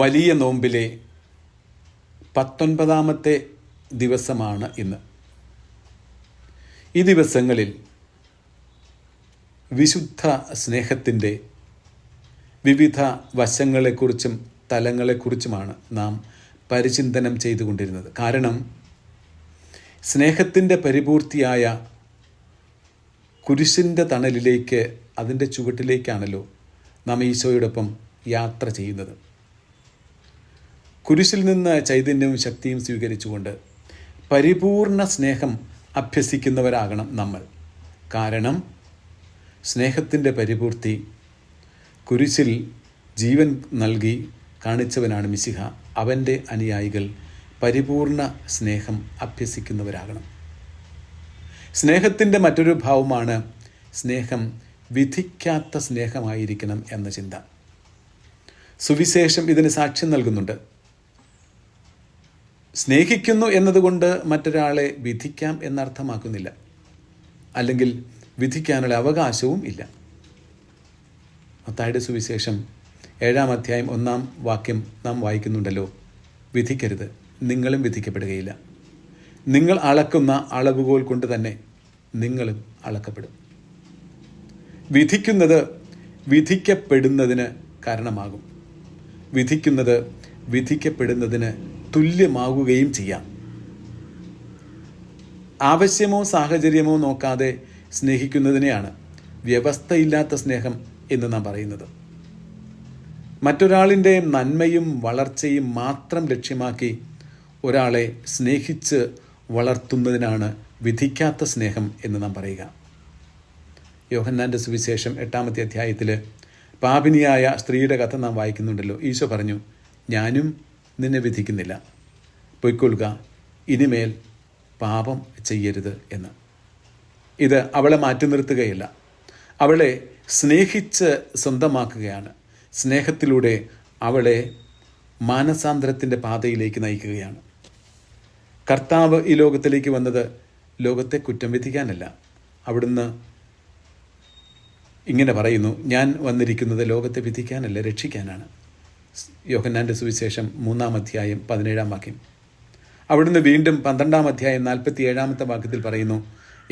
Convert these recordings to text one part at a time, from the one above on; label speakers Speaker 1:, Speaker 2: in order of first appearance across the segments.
Speaker 1: വലിയ നോമ്പിലെ 19ാമത്തെ ദിവസമാണ് ഇന്ന്. ഈ ദിവസങ്ങളിൽ വിശുദ്ധ സ്നേഹത്തിൻ്റെ വിവിധ വശങ്ങളെക്കുറിച്ചും തലങ്ങളെക്കുറിച്ചുമാണ് നാം പരിചിന്തനം ചെയ്തുകൊണ്ടിരുന്നത്. കാരണം സ്നേഹത്തിൻ്റെ പരിപൂർത്തിയായ കുരിശിൻ്റെ തണലിലേക്ക്, അതിൻ്റെ ചുവട്ടിലേക്കാണല്ലോ നാം ഈശോയോടൊപ്പം യാത്ര ചെയ്യുന്നത്. കുരിശിൽ നിന്ന് ചൈതന്യവും ശക്തിയും സ്വീകരിച്ചുകൊണ്ട് പരിപൂർണ സ്നേഹം അഭ്യസിക്കുന്നവരാകണം നമ്മൾ. കാരണം സ്നേഹത്തിൻ്റെ പരിപൂർത്തി കുരിശിൽ ജീവൻ നൽകി കാണിച്ചവനാണ് മിശിഹ. അവൻ്റെ അനുയായികൾ പരിപൂർണ സ്നേഹം അഭ്യസിക്കുന്നവരാകണം. സ്നേഹത്തിൻ്റെ മറ്റൊരു ഭാവമാണ് സ്നേഹം വിധിക്കാത്ത സ്നേഹമായിരിക്കണം എന്ന ചിന്ത. സുവിശേഷം ഇതിന് സാക്ഷ്യം നൽകുന്നുണ്ട്. സ്നേഹിക്കുന്നു എന്നതുകൊണ്ട് മറ്റൊരാളെ വിധിക്കാം എന്നർത്ഥമാക്കുന്നില്ല, അല്ലെങ്കിൽ വിധിക്കാനുള്ള അവകാശവും ഇല്ല. മത്തായിയുടെ സുവിശേഷം 7-ാം അധ്യായം 1-ാം വാക്യം നാം വായിക്കുന്നുണ്ടല്ലോ, വിധിക്കരുത്, നിങ്ങളും വിധിക്കപ്പെടുകയില്ല. നിങ്ങൾ അളക്കുന്ന അളവുകോൽ കൊണ്ട് തന്നെ നിങ്ങളും അളക്കപ്പെടും. വിധിക്കുന്നത് വിധിക്കപ്പെടുന്നതിന് കാരണമാകും. വിധിക്കുന്നത് വിധിക്കപ്പെടുന്നതിന് തുല്യമാകുകയും ചെയ്യാം. ആവശ്യമോ സാഹചര്യമോ നോക്കാതെ സ്നേഹിക്കുന്നതിനെയാണ് വ്യവസ്ഥയില്ലാത്ത സ്നേഹം എന്ന് നാം പറയുന്നത്. മറ്റൊരാളിൻ്റെ നന്മയും വളർച്ചയും മാത്രം ലക്ഷ്യമാക്കി ഒരാളെ സ്നേഹിച്ച് വളർത്തുന്നതിനാണ് വിധിക്കാത്ത സ്നേഹം എന്ന് നാം പറയുക. യോഹന്നാൻ്റെ സുവിശേഷം 8-ാമത്തെ അധ്യായത്തിൽ പാപിനിയായ സ്ത്രീയുടെ കഥ നാം വായിക്കുന്നുണ്ടല്ലോ. ഈശോ പറഞ്ഞു, ഞാനും നിന്നെ വിധിക്കുന്നില്ല, പൊയ്ക്കൊള്ളുക, ഇനിമേൽ പാപം ചെയ്യരുത് എന്ന്. ഇത് അവളെ മാറ്റി നിർത്തുകയില്ല, അവളെ സ്നേഹിച്ച് സ്വന്തമാക്കുകയാണ്. സ്നേഹത്തിലൂടെ അവളെ മാനസാന്തരത്തിൻ്റെ പാതയിലേക്ക് നയിക്കുകയാണ്. കർത്താവ് ഈ ലോകത്തിലേക്ക് വന്നത് ലോകത്തെ കുറ്റം വിധിക്കാനല്ല. അവിടുന്ന് ഇങ്ങനെ പറയുന്നു, ഞാൻ വന്നിരിക്കുന്നത് ലോകത്തെ വിധിക്കാനല്ല, രക്ഷിക്കാനാണ്. യോഹന്നാൻ്റെ സുവിശേഷം 3-ാം അധ്യായം 17-ാം വാക്യം. അവിടുന്ന് വീണ്ടും 12-ാം അധ്യായം 47-ാമത്തെ വാക്യത്തിൽ പറയുന്നു,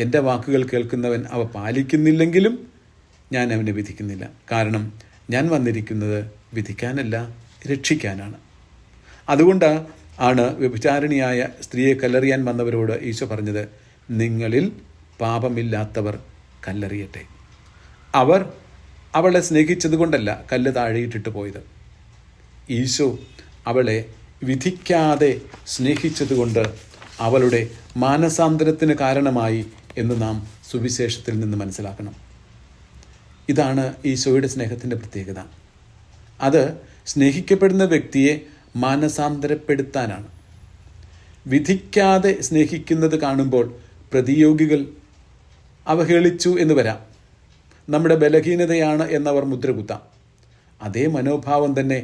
Speaker 1: എൻ്റെ വാക്കുകൾ കേൾക്കുന്നവൻ അവ പാലിക്കുന്നില്ലെങ്കിലും ഞാൻ അവനെ വിധിക്കുന്നില്ല. കാരണം ഞാൻ വന്നിരിക്കുന്നത് വിധിക്കാനല്ല, രക്ഷിക്കാനാണ്. അതുകൊണ്ട് ആണ് വ്യഭിചാരിണിയായ സ്ത്രീയെ കല്ലെറിയാൻ വന്നവരോട് ഈശോ പറഞ്ഞത്, നിങ്ങളിൽ പാപമില്ലാത്തവർ കല്ലെറിയട്ടെ. അവർ അവളെ സ്നേഹിച്ചത് കൊണ്ടല്ല കല്ല് താഴെയിട്ടിട്ട് പോയത്. ഈശോ അവളെ വിധിക്കാതെ സ്നേഹിച്ചതുകൊണ്ട് അവളുടെ മാനസാന്തരത്തിന് കാരണമായി എന്ന് നാം സുവിശേഷത്തിൽ നിന്ന് മനസ്സിലാക്കണം. ഇതാണ് ഈശോയുടെ സ്നേഹത്തിൻ്റെ പ്രത്യേകത. അത് സ്നേഹിക്കപ്പെടുന്ന വ്യക്തിയെ മാനസാന്തരപ്പെടുത്താനാണ്. വിധിക്കാതെ സ്നേഹിക്കുന്നത് കാണുമ്പോൾ പ്രതിയോഗികൾ അവഹേളിച്ചു എന്ന് വരാം, നമ്മുടെ ബലഹീനതയാണ് എന്നവർ മുദ്രകുത്താം. അതേ മനോഭാവം തന്നെ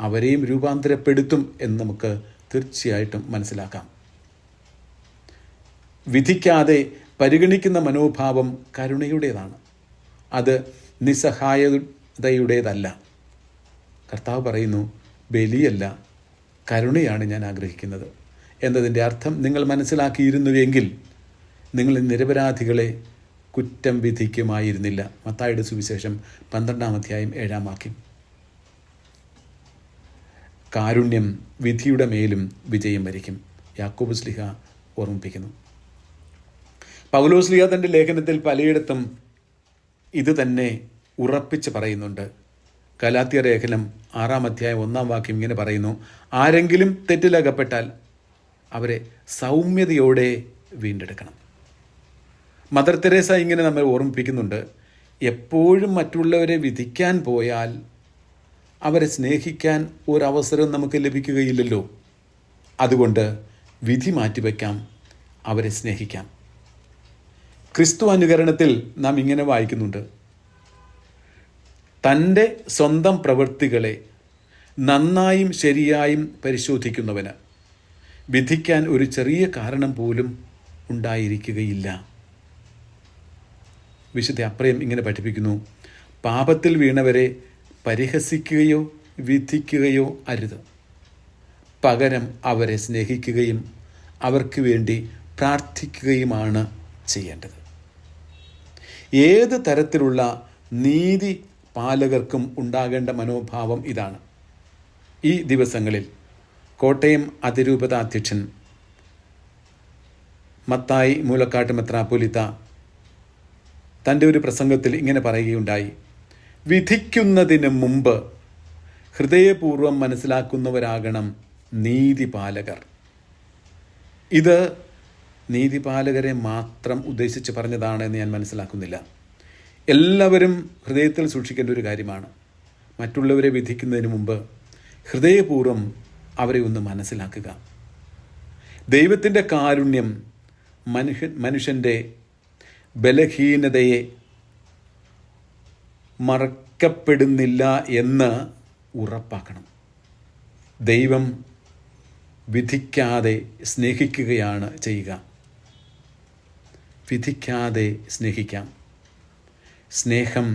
Speaker 1: അവരെയും രൂപാന്തരപ്പെടുത്തും എന്ന് നമുക്ക് തീർച്ചയായിട്ടും മനസ്സിലാക്കാം. വിധിക്കാതെ പരിഗണിക്കുന്ന മനോഭാവം കരുണയുടേതാണ്, അത് നിസ്സഹായതയുടേതല്ല. കർത്താവ് പറയുന്നു, ബലിയല്ല കരുണയാണ് ഞാൻ ആഗ്രഹിക്കുന്നത് എന്നതിൻ്റെ അർത്ഥം നിങ്ങൾ മനസ്സിലാക്കിയിരുന്നുവെങ്കിൽ നിങ്ങൾ നിരപരാധികളെ കുറ്റം വിധിക്കുമായിരുന്നില്ല. മത്തായിയുടെ സുവിശേഷം 12-ാം അധ്യായം 7-ാം വാക്യം. കാരുണ്യം വിധിയുടെ മേലും വിജയം വരിക്കും, യാക്കോബ് ശ്ലീഹ ഓർമ്മിപ്പിക്കുന്നു. പൗലോസ് ശ്ലീഹ തൻ്റെ ലേഖനത്തിൽ പലയിടത്തും ഇത് തന്നെ ഉറപ്പിച്ച് പറയുന്നുണ്ട്. ഗലാത്യ ലേഖനം 6-ാം അധ്യായം 1-ാം വാക്യം ഇങ്ങനെ പറയുന്നു, ആരെങ്കിലും തെറ്റിലകപ്പെട്ടാൽ അവരെ സൗമ്യതയോടെ വീണ്ടെടുക്കണം. മദർ തെരേസ ഇങ്ങനെ നമ്മെ ഓർമ്മിപ്പിക്കുന്നുണ്ട്, എപ്പോഴും മറ്റുള്ളവരെ വിധിക്കാൻ പോയാൽ അവരെ സ്നേഹിക്കാൻ ഒരവസരം നമുക്ക് ലഭിക്കുകയില്ലല്ലോ. അതുകൊണ്ട് വിധി മാറ്റിവെക്കാം, അവരെ സ്നേഹിക്കാം. ക്രിസ്തു അനുകരണത്തിൽ നാം ഇങ്ങനെ വായിക്കുന്നുണ്ട്, തൻ്റെ സ്വന്തം പ്രവൃത്തികളെ നന്നായും ശരിയായും പരിശോധിക്കുന്നവന് വിധിക്കാൻ ഒരു ചെറിയ കാരണം പോലും ഉണ്ടായിരിക്കുകയില്ല. വിശുദ്ധ അപ്രയം ഇങ്ങനെ പഠിപ്പിക്കുന്നു, പാപത്തിൽ വീണവരെ പരിഹസിക്കുകയോ വിധിക്കുകയോ അരുത്. പകരം അവരെ സ്നേഹിക്കുകയും അവർക്ക് വേണ്ടി പ്രാർത്ഥിക്കുകയുമാണ് ചെയ്യേണ്ടത്. ഏത് തരത്തിലുള്ള നീതി പാലകർക്കും ഉണ്ടാകേണ്ട മനോഭാവം ഇതാണ്. ഈ ദിവസങ്ങളിൽ കോട്ടയം അതിരൂപത അധ്യക്ഷൻ മത്തായി മൂലക്കാട്ട് മെത്രാപ്പൊലീത്ത തൻ്റെ ഒരു പ്രസംഗത്തിൽ ഇങ്ങനെ പറയുകയുണ്ടായി: വിധിക്കുന്നതിന് മുമ്പ് ഹൃദയപൂർവ്വം മനസ്സിലാക്കുന്നവരാകണം നീതിപാലകർ. ഇത് നീതിപാലകരെ മാത്രം ഉദ്ദേശിച്ച് പറഞ്ഞതാണെന്ന് ഞാൻ മനസ്സിലാക്കുന്നില്ല. എല്ലാവരും ഹൃദയത്തിൽ സൂക്ഷിക്കേണ്ട ഒരു കാര്യമാണ്. മറ്റുള്ളവരെ വിധിക്കുന്നതിന് മുമ്പ് ഹൃദയപൂർവ്വം അവരെ ഒന്ന് മനസ്സിലാക്കുക. ദൈവത്തിൻ്റെ കാരുണ്യം മനുഷ്യൻ്റെ ബലഹീനതയെ മറക്കപ്പെടുന്നില്ല എന്ന് ഉറപ്പാക്കണം. ദൈവം വിധിക്കാതെ സ്നേഹിക്കുകയാണ് ചെയ്യുക. വിധിക്കാതെ സ്നേഹിക്കാം. സ്നേഹം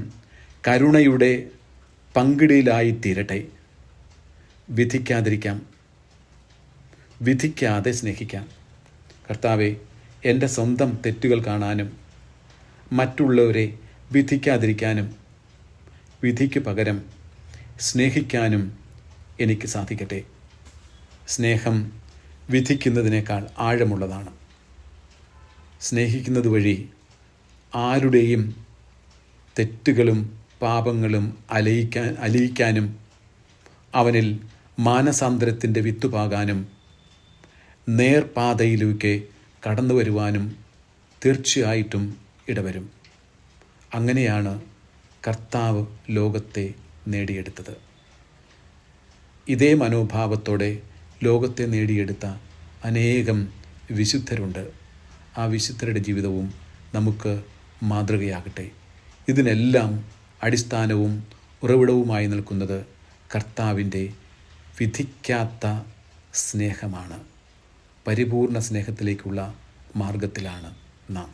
Speaker 1: കരുണയുടെ പങ്കിടിയിലായി തീരട്ടെ. വിധിക്കാതിരിക്കാം, വിധിക്കാതെ സ്നേഹിക്കാം. കർത്താവെ, എൻ്റെ സ്വന്തം തെറ്റുകൾ കാണാനും മറ്റുള്ളവരെ വിധിക്കാതിരിക്കാനും വിധിക്ക് പകരം സ്നേഹിക്കാനും എനിക്ക് സാധിക്കട്ടെ. സ്നേഹം വിധിക്കുന്നതിനേക്കാൾ ആഴമുള്ളതാണ്. സ്നേഹിക്കുന്നത് വഴി ആരുടെയും തെറ്റുകളും പാപങ്ങളും അലിയിക്കാനും അവനിൽ മാനസാന്തരത്തിൻ്റെ വിത്തുപാകാനും നേർപാതയിലേക്ക് കടന്നു വരുവാനും തീർച്ചയായിട്ടും ഇടവരും. അങ്ങനെയാണ് കർത്താവ് ലോകത്തെ നേടിയെടുത്തത്. ഇതേ മനോഭാവത്തോടെ ലോകത്തെ നേടിയെടുത്ത അനേകം വിശുദ്ധരുണ്ട്. ആ വിശുദ്ധരുടെ ജീവിതവും നമുക്ക് മാതൃകയാകട്ടെ. ഇതിനെല്ലാം അടിസ്ഥാനവും ഉറവിടവുമായി നിൽക്കുന്നത് കർത്താവിൻ്റെ വിധിക്കാത്ത സ്നേഹമാണ്. പരിപൂർണ സ്നേഹത്തിലേക്കുള്ള മാർഗത്തിലാണ് നാം.